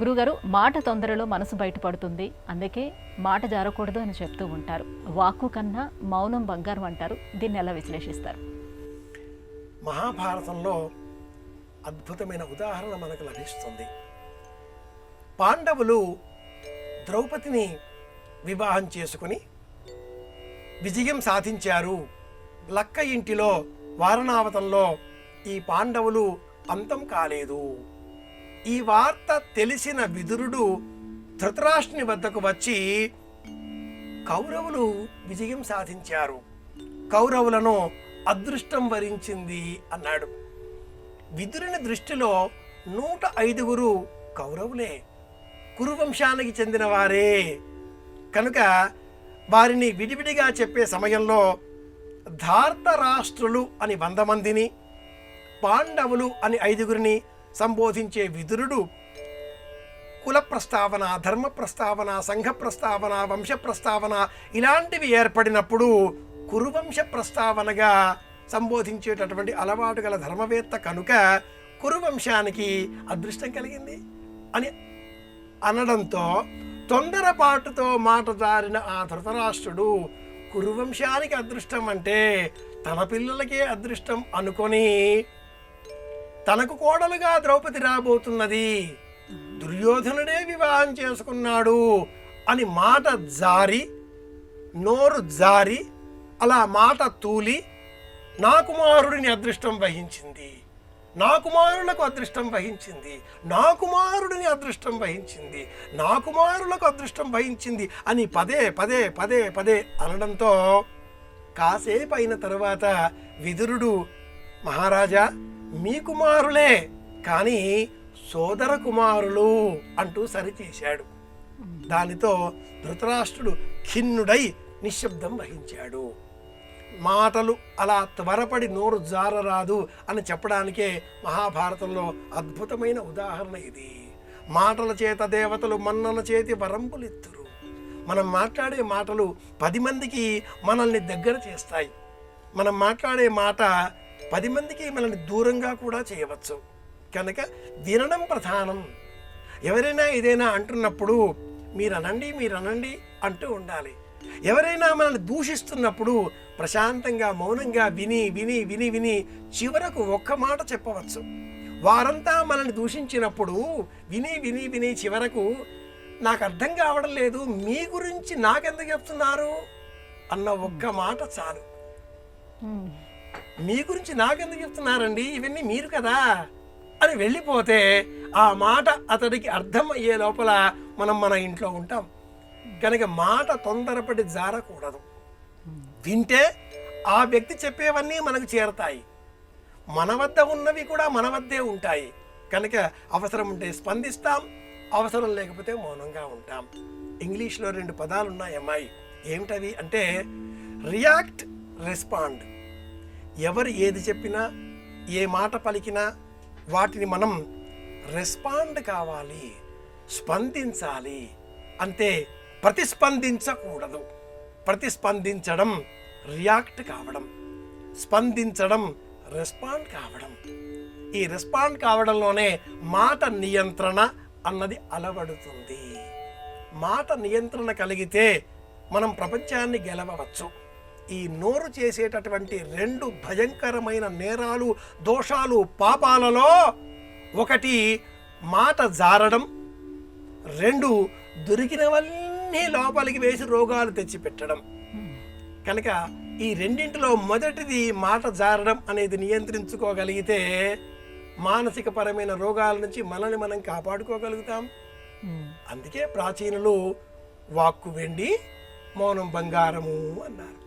గురుగారు, మాట తొందరలో మనసు బయటపడుతుంది, అందుకే మాట జారకూడదు అని చెప్తూ ఉంటారు. వాక్కు కన్నా మౌనం బంగారం అంటారు. దీన్ని ఎలా విశ్లేషిస్తారు? మహాభారతంలో అద్భుతమైన ఉదాహరణ మనకు లభిస్తుంది. పాండవులు ద్రౌపదిని వివాహం చేసుకుని విజయం సాధించారు. లక్క ఇంటిలో వారణావతంలో ఈ పాండవులు అంతం కాలేదు. ఈ వార్త తెలిసిన విదురుడు ధృతరాష్ట్రుని వద్దకు వచ్చి కౌరవులు విజయం సాధించారు, కౌరవులను అదృష్టం వరించింది అన్నాడు. విదురుని దృష్టిలో 105 కౌరవులే, కురువంశానికి చెందిన వారే కనుక వారిని విడివిడిగా చెప్పే సమయంలో ధార్తరాష్ట్రులు అని 100 మందిని, పాండవులు అని 5 సంబోధించే విదురుడు కుల ప్రస్తావన, ధర్మ ప్రస్తావన, సంఘ ప్రస్తావన, వంశ ప్రస్తావన ఇలాంటివి ఏర్పడినప్పుడు కురువంశ ప్రస్తావనగా సంబోధించేటటువంటి అలవాటు గల ధర్మవేత్త కనుక కురువంశానికి అదృష్టం కలిగింది అని అనడంతో తొందరపాటుతో మాట జారిన ఆ ధృతరాష్ట్రుడు కురువంశానికి అదృష్టం అంటే తన పిల్లలకే అదృష్టం అనుకొని తనకు కోడలుగా ద్రౌపది రాబోతున్నది, దుర్యోధనుడే వివాహం చేసుకున్నాడు అని మాట జారి, నోరు జారి అలా మాట తూలి నా కుమారుడిని అదృష్టం వహించింది, నా కుమారులకు అదృష్టం వహించింది, నా కుమారుడిని అదృష్టం వహించింది, నా కుమారులకు అదృష్టం వహించింది అని పదే పదే పదే పదే అనడంతో కాసేపు అయిన తర్వాత విదురుడు, మహారాజా మీ కుమారులే కానీ సోదర కుమారులు అంటూ సరిచేశాడు. దానితో ధృతరాష్ట్రుడు ఖిన్నుడై నిశ్శబ్దం వహించాడు. మాటలు అలా త్వరపడి నోరు జారరాదు అని చెప్పడానికే మహాభారతంలో అద్భుతమైన ఉదాహరణ ఇది. మాటల చేత దేవతలు మన్నన చేతి వరంపులిత్తురు. మనం మాట్లాడే మాటలు 10 మందికి మనల్ని దగ్గర చేస్తాయి. మనం మాట్లాడే మాట 10 మందికి మనల్ని దూరంగా కూడా చేయవచ్చు. కనుక వినడం ప్రధానం. ఎవరైనా ఏదైనా అంటున్నప్పుడు మీరనండి అంటూ ఉండాలి. ఎవరైనా మనల్ని దూషిస్తున్నప్పుడు ప్రశాంతంగా మౌనంగా విని విని విని విని చివరకు ఒక్క మాట చెప్పవచ్చు. వారంతా మనల్ని దూషించినప్పుడు విని విని విని చివరకు నాకు అర్థం కావడం లేదు, మీ గురించి నాకెందుకు చెప్తున్నారు అన్న ఒక్క మాట చాలు. మీ గురించి నాకెందుకు చెప్తున్నారండి, ఇవన్నీ మీరు కదా అని వెళ్ళిపోతే ఆ మాట అతడికి అర్థం అయ్యే లోపల మనం మన ఇంట్లో ఉంటాం. కనుక మాట తొందరపడి జారకూడదు. వింటే ఆ వ్యక్తి చెప్పేవన్నీ మనకు చేరతాయి, మన వద్ద ఉన్నవి కూడా మన వద్దే ఉంటాయి. కనుక అవసరం ఉంటే స్పందిస్తాం, అవసరం లేకపోతే మౌనంగా ఉంటాం. ఇంగ్లీష్లో 2 పదాలు ఉన్నాయి అమ్మాయి. ఏమిటవి అంటే రియాక్ట్, రెస్పాండ్. ఎవరు ఏది చెప్పినా ఏ మాట పలికినా వాటిని మనం రెస్పాండ్ కావాలి, స్పందించాలి. అంతే, ప్రతిస్పందించకూడదు. ప్రతిస్పందించడం రియాక్ట్ కావడం, స్పందించడం రెస్పాండ్ కావడం. ఈ రెస్పాండ్ కావడంలోనే మాట నియంత్రణ అన్నది అలవడుతుంది. మాట నియంత్రణ కలిగితే మనం ప్రపంచాన్ని గెలవవచ్చు. ఈ నోరు చేసేటటువంటి 2 భయంకరమైన నేరాలు, దోషాలు, పాపాలలో ఒకటి మాట జారడం, 2 దొరికినవన్నీ లోపలికి వేసి రోగాలు తెచ్చిపెట్టడం. కనుక ఈ రెండింటిలో మొదటిది మాట జారడం అనేది నియంత్రించుకోగలిగితే మానసిక పరమైన రోగాల నుంచి మనల్ని మనం కాపాడుకోగలుగుతాం. అందుకే ప్రాచీనులు వాక్కు వెండి, మౌనం బంగారము అన్నారు.